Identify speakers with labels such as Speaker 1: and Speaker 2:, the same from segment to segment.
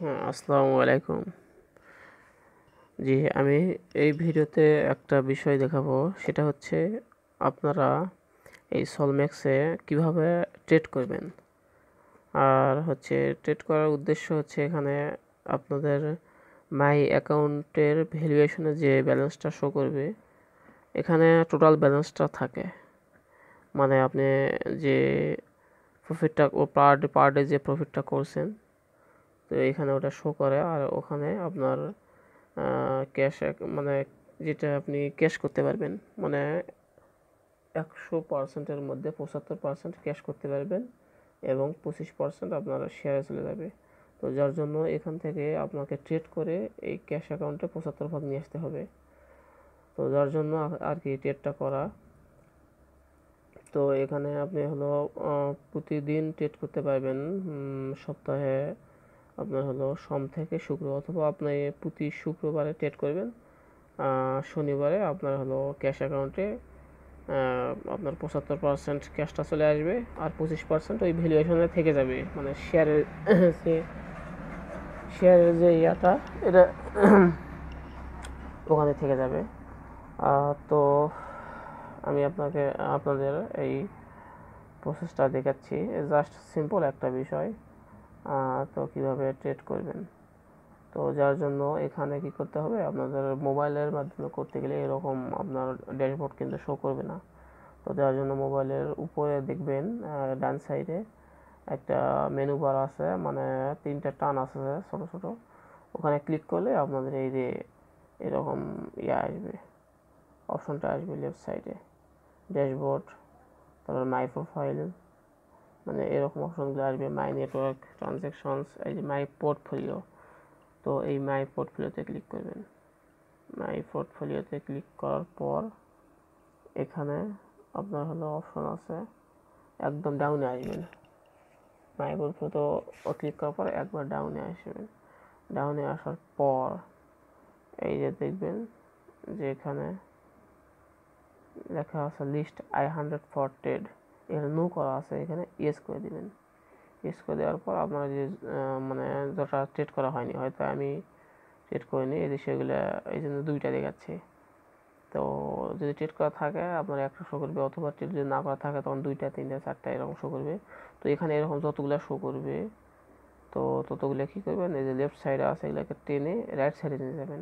Speaker 1: হ্যাঁ, আসসালামু আলাইকুম। জি, আমি এই ভিডিওতে একটা বিষয় দেখাবো। সেটা হচ্ছে আপনারা এই সলম্যাক্সে কিভাবে ট্রেড করবেন। আর হচ্ছে ট্রেড করার উদ্দেশ্য হচ্ছে এখানে আপনাদের মাই অ্যাকাউন্টের ভ্যালুয়েশনে যে ব্যালেন্সটা শো করবে, এখানে টোটাল ব্যালেন্সটা থাকে। মানে আপনি যে প্রফিটটা পার ডে যে প্রফিটটা করছেন, তো এখানে ওটা শো করে। আর ওখানে আপনার ক্যাশ মানে যেটা আপনি ক্যাশ করতে পারবেন, মানে 100%-এর মধ্যে 75% ক্যাশ করতে পারবেন এবং 25% আপনার শেয়ারে চলে যাবে। তো যার জন্য এখান থেকে আপনাকে ট্রেড করে এই ক্যাশ অ্যাকাউন্টে 75% নিয়ে আসতে হবে। তো যার জন্য আর কি ট্রেডটা করা। তো এখানে আপনি হলো প্রতিদিন ট্রেড করতে পারবেন। সপ্তাহে আপনার হলো সোম থেকে শুক্র, অথবা আপনি প্রতি শুক্রবারে ট্রেড করবেন। শনিবারে আপনার হলো ক্যাশ অ্যাকাউন্টে আপনার 75% ক্যাশটা চলে আসবে, আর 25% ওই ভ্যালুয়েশনে থেকে যাবে, মানে শেয়ারের যে ইয়াটা, এটা ওখানে থেকে যাবে। তো আমি আপনাদের এই প্রসেসটা দেখাচ্ছি। জাস্ট সিম্পল একটা বিষয়। তো কিভাবে ট্রেড করবেন। তো যার জন্য এখানে কি করতে হবে, আপনাদের মোবাইলের মাধ্যমে করতে গেলে এরকম আপনার ড্যাশবোর্ড কিন্তু শো করবে না। তো যার জন্য মোবাইলের উপরে দেখবেন ডান সাইডে একটা মেনু বার আছে, মানে 3টা টান আছে ছোট ছোট। ওখানে ক্লিক করলে আপনাদের এই যে এরকম আসবে, অপশনটা আসবে লেফট সাইডে, ড্যাশবোর্ড, তারপর মাই প্রোফাইল, মানে এরকম অপশনগুলো আসবে। মাই নেটওয়ার্ক, ট্রানজ্যাকশনস, এই যে মাই পোর্টফোলিও। তো এই মাই পোর্টফোলিওতে ক্লিক করবেন। মাই পোর্টফোলিওতে ক্লিক করার পর এখানে আপনার হলো অপশন আছে, একদম ডাউনে আসবেন। মাই পোর্টফোলিও ক্লিক করার পর একবার ডাউনে আসবেন। ডাউনে আসার পর এই যে দেখবেন যে এখানে লেখা আছে লিস্ট I100 ফর ট্রেড, এখানে নো করা আছে, এখানে ইয়েস করে দিবেন। ইয়েস করে দেওয়ার পর আপনারা যে মানে যেটা ট্রেড করা হয়নি, হয়তো আমি ট্রেড করিনি, এই যে সেগুলো এই জন্য 2টা দেখাচ্ছে। তো যদি ট্রেড করা থাকে আপনার একটা শো করবে, অথবা ট্রেড যদি না করা থাকে তখন 2টা 3টা 4টা এরকম শো করবে। তো এখানে এরকম যতগুলো শো করবে, তো ততগুলো কী করবেন, এই যে লেফট সাইডে আছে এগুলোকে টেনে রাইট সাইডে নিয়ে যাবেন।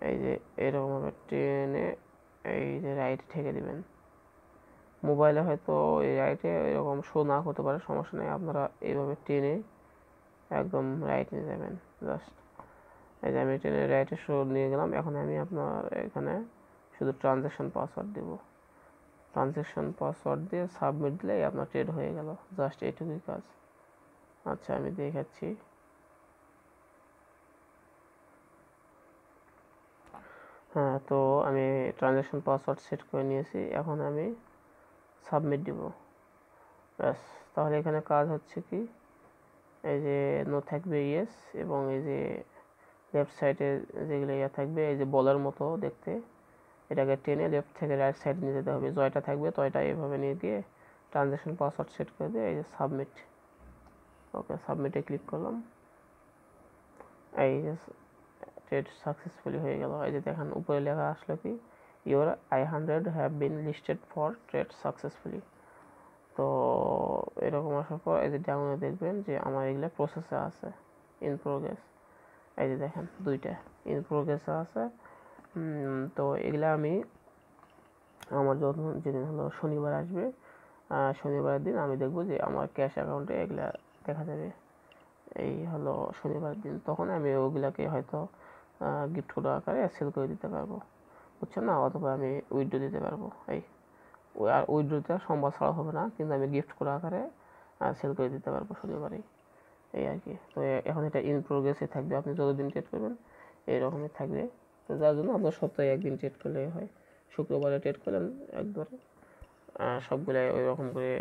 Speaker 1: এই যে এরকমভাবে টেনে এই যে রাইটে ঠেকে দিবেন। মোবাইলে হয়তো এই রাইটে এরকম শো না করতে পারে, সমস্যা নেই, আপনারা এইভাবে টেনে একদম রাইট নিয়ে যাবেন। জাস্ট এই যে আমি টেনে রাইটে শো নিয়ে গেলাম। এখন আমি আপনার এখানে শুধু ট্রানজ্যাকশন পাসওয়ার্ড দেব। ট্রানজ্যাকশন পাসওয়ার্ড দিয়ে সাবমিট দিলেই আপনার ট্রেড হয়ে গেল। জাস্ট এইটুকুই কাজ। আচ্ছা, আমি দেখাচ্ছি। হ্যাঁ, তো আমি ট্রানজ্যাকশন পাসওয়ার্ড সেট করে নিয়েছি। এখন আমি সাবমিট দিব। ব্যাস, তাহলে এখানে কাজ হচ্ছে কি, এই যে নো থাকবে ইয়েস, এবং এই যে লেফট সাইডে যেগুলো থাকবে, এই যে বলের মতো দেখতে, এটাকে টেনে লেফট থেকে রাইট সাইডে নিয়ে যেতে হবে। জয়টা থাকবে, তয়টা এইভাবে নিয়ে গিয়ে ট্রানজ্যাকশন পাসওয়ার্ড সেট করে দিয়ে এই যে সাবমিট। ওকে, সাবমিটে ক্লিক করলাম। এই যে ট্রেড সাকসেসফুলি হয়ে গেল। এই যে দেখেন উপরে লেখা আসলো কি, your I100 have been listed for trade successfully. তো এরকম আসার পর এই যে ডাউনে দেখবেন যে আমার এগুলো প্রসেসে আছে, ইন প্রোগ্রেস। এই যে দেখেন 2টা ইন প্রোগ্রেসে আছে। তো এগুলো আমি আমার যেদিন হলো শনিবার আসবে, শনিবারের দিন আমি দেখব যে আমার ক্যাশ অ্যাকাউন্টে এগুলা দেখা যাবে। এই হলো শনিবার দিন, তখন আমি ওগুলাকে হয়তো গিফট কোড আকারে সেল করে দিতে পারবো, বুঝছেন না, অথবা আমি উইথড্র দিতে পারবো। আর উইথড্রটা সোমবার ছাড়া হবে না, কিন্তু আমি গিফট কোড আকারে সেল করে দিতে পারবো শনিবারেই, এই আর কি। তো এখন এটা ইন প্রোগ্রেসে থাকবে, আপনি যতদিন ট্রেড করবেন এইরকমই থাকবে। তো যার জন্য আপনার সপ্তাহে একদিন ট্রেড করলেই হয়। শুক্রবারে ট্রেড করলেন একবারে, সবগুলাই ওই রকম করে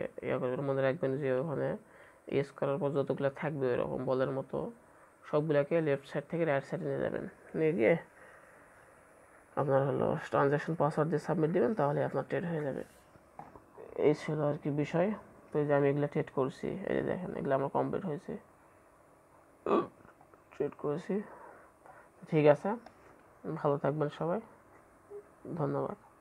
Speaker 1: করবেন। মনে রাখবেন যে ওখানে ইউজ করার পর যতগুলো থাকবে ওই রকম বলের মতো, সবগুলোকে লেফট সাইড থেকে রাইট সাইডে নিয়ে যাবেন। নিয়ে গিয়ে আপনার হলো ট্রানজ্যাকশন পাসওয়ার্ড দিয়ে সাবমিট দেবেন, তাহলে আপনার ট্রেড হয়ে যাবে। এই ছিল আর কি বিষয়। তো এই যে আমি এগুলো ট্রেড করছি, এই যে দেখেন এগুলো আমার কমপ্লিট হয়েছে। ক্রিয়েট করেছি। ঠিক আছে, ভালো থাকবেন সবাই, ধন্যবাদ।